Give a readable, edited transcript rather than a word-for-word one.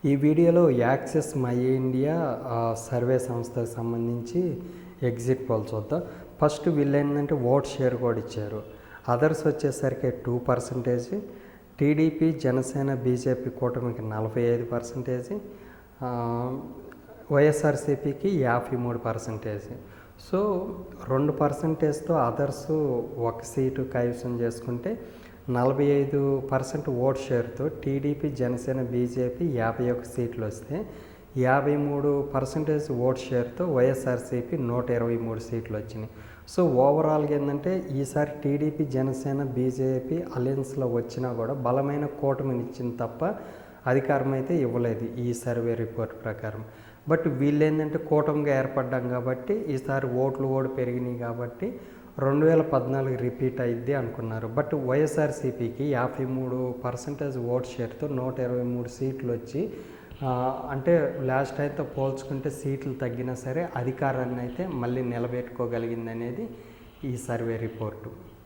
ఈ వీడియోలో access my India survey సంస్థకు సంబంధించి ఎగ్జిట్ పోల్ చూద్దాం. ఫస్ట్ వీళ్ళు ఏంటంటే ఓట్ షేర్ కూడా ఇచ్చారు. అదర్స్ వచ్చేసరికి 2%, టీడీపీ, జనసేన, బీజేపీ కూటమికి 45%, వైఎస్ఆర్సీపీకి 53%. సో 2%తో అదర్స్ ఒక సీటు కైవసం చేసుకుంటే 45% ఓట్ షేర్తో టీడీపీ, జనసేన, బీజేపీ 51 సీట్లు వస్తే 53% ఓట్ షేర్తో వైఎస్ఆర్సీపీ 123 సీట్లు వచ్చినాయి. సో ఓవరాల్గా ఏంటంటే ఈసారి టీడీపీ, జనసేన, బీజేపీ అలయన్స్లో వచ్చినా కూడా బలమైన కూటమినిచ్చింది తప్ప అధికారం అయితే ఇవ్వలేదు ఈ సర్వే రిపోర్ట్ ప్రకారం. బట్ వీళ్ళు ఏంటంటే కూటమిగా ఏర్పడ్డాం కాబట్టి ఈసారి ఓట్లు కూడా పెరిగినాయి కాబట్టి 2014 రిపీట్ అయింది అనుకున్నారు. బట్ వైఎస్ఆర్సీపీకి 53% ఓట్ షేర్తో 123 సీట్లు వచ్చి అంటే లాస్ట్ అయితే పోల్చుకుంటే సీట్లు తగ్గినా సరే అధికారాన్ని అయితే మళ్ళీ నిలబెట్టుకోగలిగింది అనేది ఈ సర్వే రిపోర్టు.